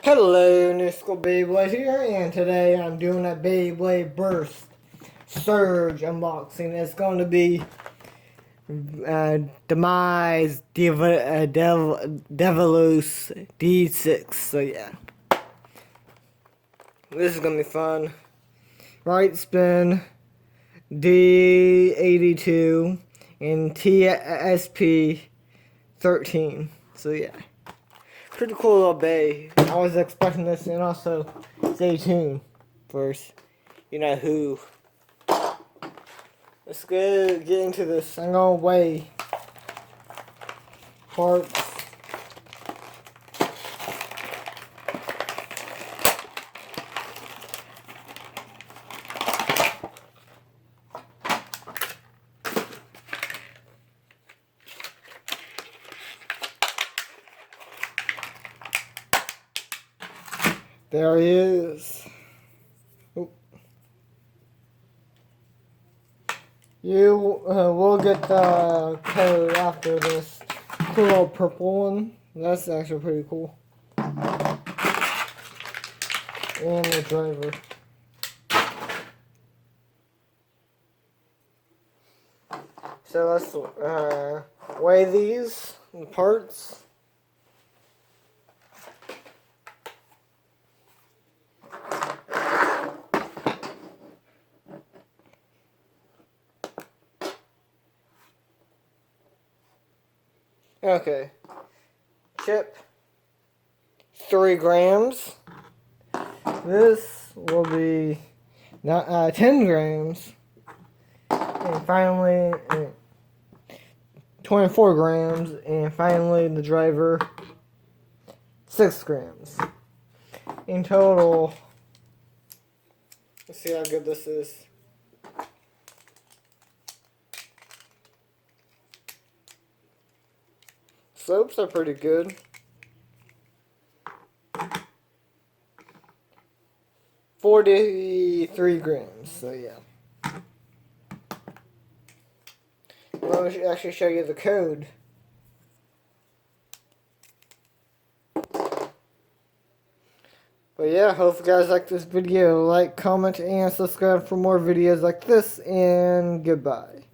Hello, New School Beyblade here, and today I'm doing a Beyblade Burst Surge unboxing. It's going to be Demise Devolos D6. So yeah, this is gonna be fun. Right spin D82 and TSP 13. So yeah. Pretty cool little bay. I was expecting this, and also stay tuned for you know who. Let's get into this. I'm gonna weigh parts. There he is. Oop. You will get the code after this cool little purple one. That's actually pretty cool. And the driver. So let's weigh these parts. Okay, chip, 3 grams. This will be 10 grams. And finally, 24 grams. And finally, the driver, 6 grams. In total, let's see how good this is. Soaps are pretty good. 43 grams, so yeah. Well, I should actually show you the code. But yeah, hope you guys like this video. Like, comment, and subscribe for more videos like this, and goodbye.